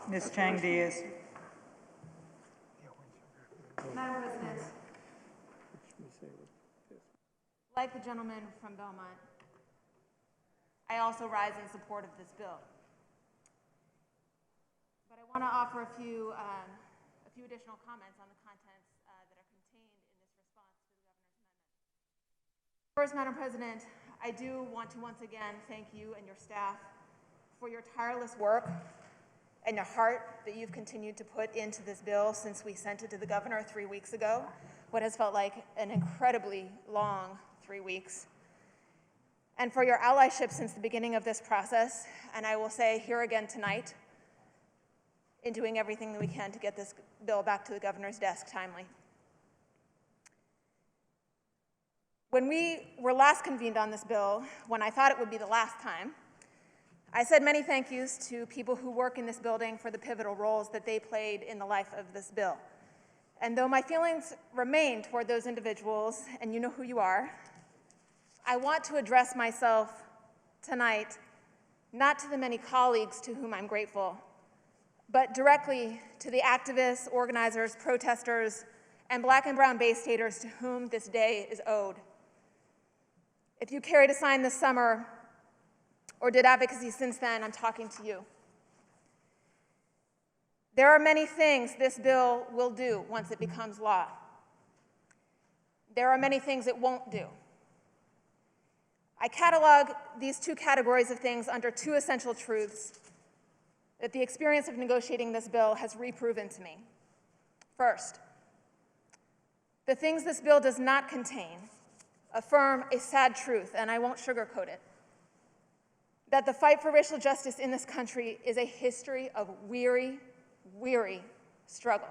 Ms. Chang-Díaz. Madam President, like the gentleman from Belmont, I also rise in support of this bill. But I want to offer a few additional comments on the contents that are contained in this response to the Governor's amendment. First, Madam President, I do want to once again thank you and your staff for your tireless work and your heart that you've continued to put into this bill since we sent it to the Governor 3 weeks ago, what has felt like an incredibly long 3 weeks. And for your allyship since the beginning of this process, and I will say here again tonight, in doing everything that we can to get this bill back to the Governor's desk timely. When we were last convened on this bill, when I thought it would be the last time, I said many thank yous to people who work in this building for the pivotal roles that they played in the life of this bill. And though my feelings remain toward those individuals, and you know who you are, I want to address myself tonight, not to the many colleagues to whom I'm grateful, but directly to the activists, organizers, protesters, and Black and brown Bay Staters to whom this day is owed. If you carried a sign this summer or did advocacy since then, I'm talking to you. There are many things this bill will do once it becomes law. There are many things it won't do. I catalog these two categories of things under two essential truths that the experience of negotiating this bill has reproven to me. First, the things this bill does not contain affirm a sad truth, and I won't sugarcoat it, that the fight for racial justice in this country is a history of weary, weary struggle.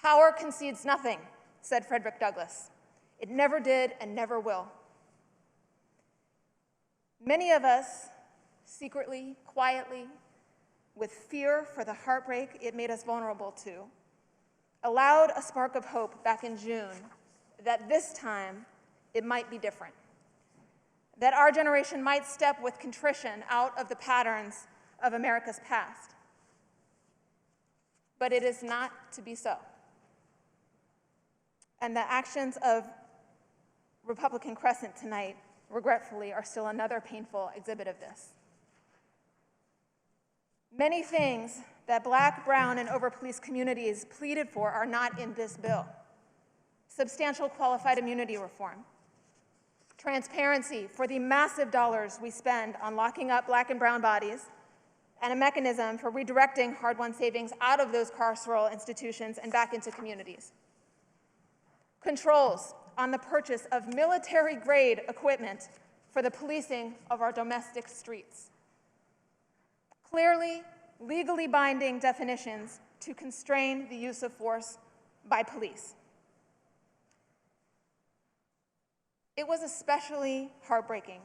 Power concedes nothing, said Frederick Douglass. It never did and never will. Many of us, secretly, quietly, with fear for the heartbreak it made us vulnerable to, allowed a spark of hope back in June that this time it might be different, that our generation might step with contrition out of the patterns of America's past. But it is not to be so. And the actions of Republican Crescent tonight, regretfully, are still another painful exhibit of this. Many things that Black, brown, and over-policed communities pleaded for are not in this bill. Substantial qualified immunity reform, transparency for the massive dollars we spend on locking up Black and brown bodies, and a mechanism for redirecting hard-won savings out of those carceral institutions and back into communities. Controls on the purchase of military-grade equipment for the policing of our domestic streets. Clearly, legally binding definitions to constrain the use of force by police. It was especially heartbreaking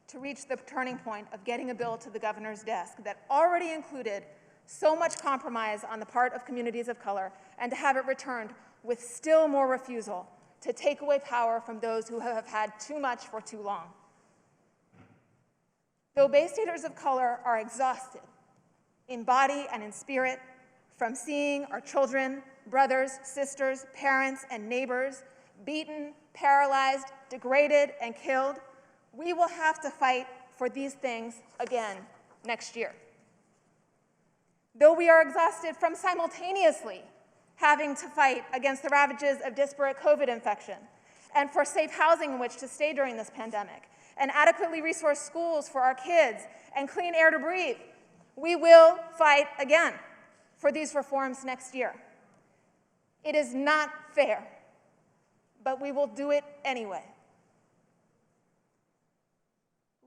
to reach the turning point of getting a bill to the Governor's desk that already included so much compromise on the part of communities of color, and to have it returned with still more refusal to take away power from those who have had too much for too long. Though Bay Staters of color are exhausted in body and in spirit from seeing our children, brothers, sisters, parents, and neighbors beaten, paralyzed, degraded, and killed, we will have to fight for these things again next year. Though we are exhausted from simultaneously having to fight against the ravages of disparate COVID infection, and for safe housing in which to stay during this pandemic, and adequately resourced schools for our kids, and clean air to breathe, we will fight again for these reforms next year. It is not fair, but we will do it anyway.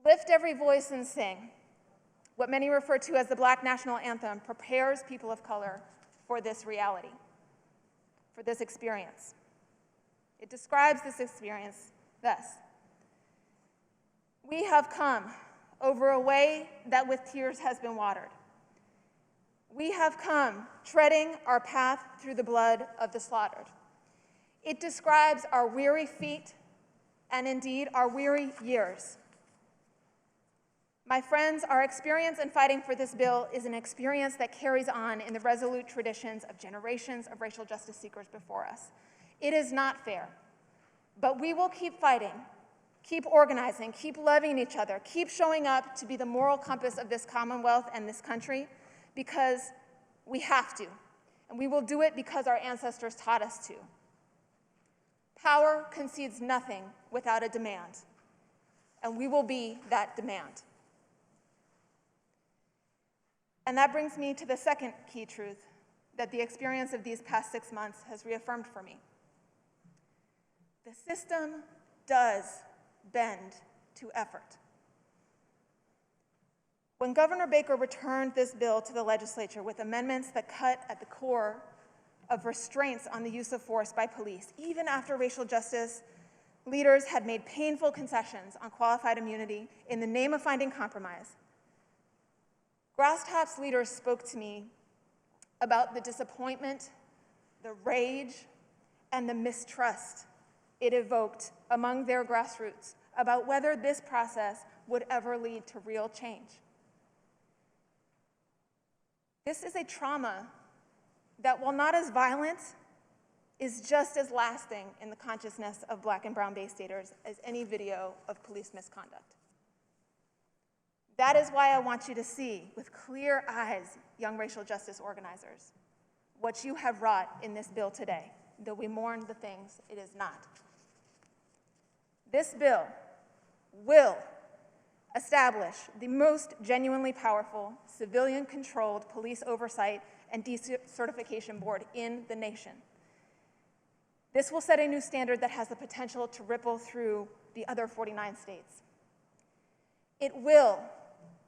Lift Every Voice and Sing, what many refer to as the Black National Anthem, prepares people of color for this reality, for this experience. It describes this experience thus: we have come over a way that with tears has been watered. We have come treading our path through the blood of the slaughtered. It describes our weary feet and indeed our weary years. My friends, our experience in fighting for this bill is an experience that carries on in the resolute traditions of generations of racial justice seekers before us. It is not fair, but we will keep fighting, keep organizing, keep loving each other, keep showing up to be the moral compass of this Commonwealth and this country, because we have to, and we will do it because our ancestors taught us to. Power concedes nothing without a demand, and we will be that demand. And that brings me to the second key truth that the experience of these past 6 months has reaffirmed for me. The system does bend to effort. When Governor Baker returned this bill to the legislature with amendments that cut at the core of restraints on the use of force by police, even after racial justice leaders had made painful concessions on qualified immunity in the name of finding compromise, Grasstops leaders spoke to me about the disappointment, the rage, and the mistrust it evoked among their grassroots about whether this process would ever lead to real change. This is a trauma that, while not as violent, is just as lasting in the consciousness of Black and brown Bay Staters as any video of police misconduct. That is why I want you to see, with clear eyes, young racial justice organizers, what you have wrought in this bill today, though we mourn the things it is not. This bill will establish the most genuinely powerful, civilian-controlled police oversight and decertification board in the nation. This will set a new standard that has the potential to ripple through the other 49 states. It will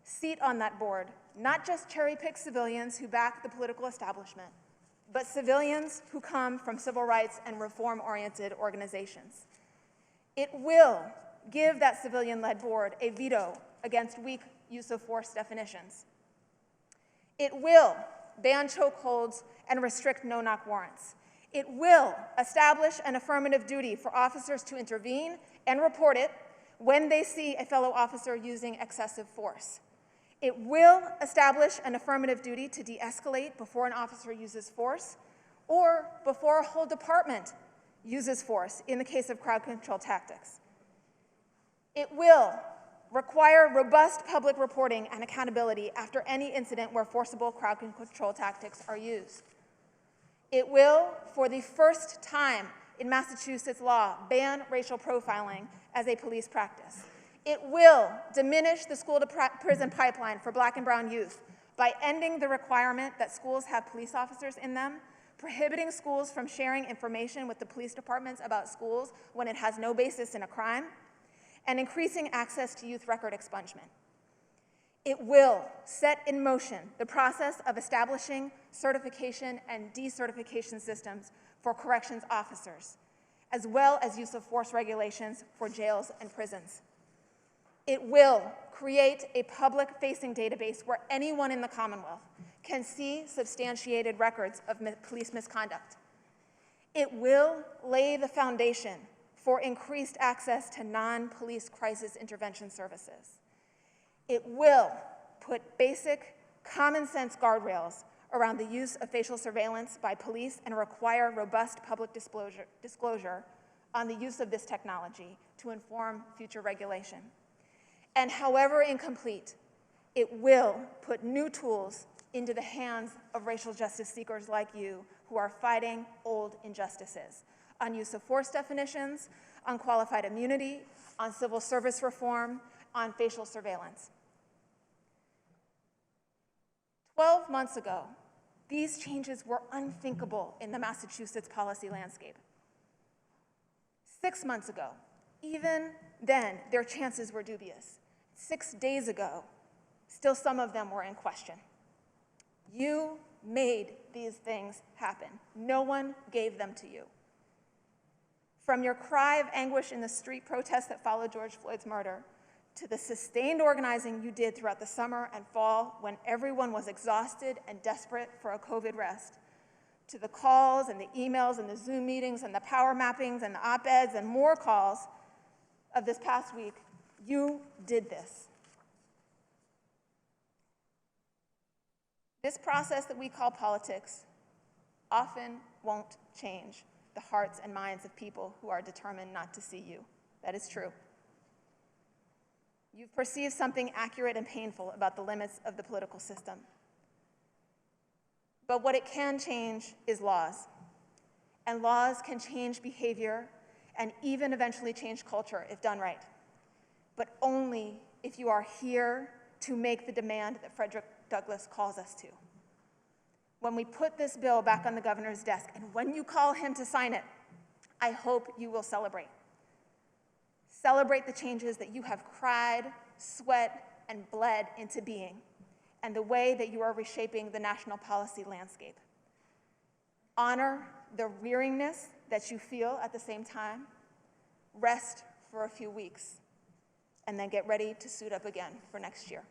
seat on that board not just cherry-picked civilians who back the political establishment, but civilians who come from civil rights and reform-oriented organizations. It will give that civilian-led board a veto against weak use of force definitions. It will ban chokeholds and restrict no-knock warrants. It will establish an affirmative duty for officers to intervene and report it when they see a fellow officer using excessive force. It will establish an affirmative duty to de-escalate before an officer uses force or before a whole department uses force in the case of crowd control tactics. It will require robust public reporting and accountability after any incident where forcible crowd control tactics are used. It will, for the first time in Massachusetts law, ban racial profiling as a police practice. It will diminish the school-to-prison pipeline for Black and brown youth by ending the requirement that schools have police officers in them, prohibiting schools from sharing information with the police departments about schools when it has no basis in a crime, and increasing access to youth record expungement. It will set in motion the process of establishing certification and decertification systems for corrections officers, as well as use of force regulations for jails and prisons. It will create a public-facing database where anyone in the Commonwealth can see substantiated records of police misconduct. It will lay the foundation for increased access to non-police crisis intervention services. It will put basic, common-sense guardrails around the use of facial surveillance by police and require robust public disclosure on the use of this technology to inform future regulation. And however incomplete, it will put new tools into the hands of racial justice seekers like you who are fighting old injustices on use of force definitions, on qualified immunity, on civil service reform, on facial surveillance. 12 months ago, these changes were unthinkable in the Massachusetts policy landscape. 6 months ago, even then, their chances were dubious. 6 days ago, still some of them were in question. You made these things happen. No one gave them to you. From your cry of anguish in the street protests that followed George Floyd's murder, to the sustained organizing you did throughout the summer and fall when everyone was exhausted and desperate for a COVID rest, to the calls and the emails and the Zoom meetings and the power mappings and the op-eds and more calls of this past week, you did this. This process that we call politics often won't change the hearts and minds of people who are determined not to see you. That is true. You've perceived something accurate and painful about the limits of the political system. But what it can change is laws. And laws can change behavior and even eventually change culture if done right. But only if you are here to make the demand that Frederick Douglass calls us to. When we put this bill back on the governor's desk, and when you call him to sign it, I hope you will celebrate. Celebrate the changes that you have cried, sweat, and bled into being, and the way that you are reshaping the national policy landscape. Honor the weariness that you feel at the same time. Rest for a few weeks, and then get ready to suit up again for next year.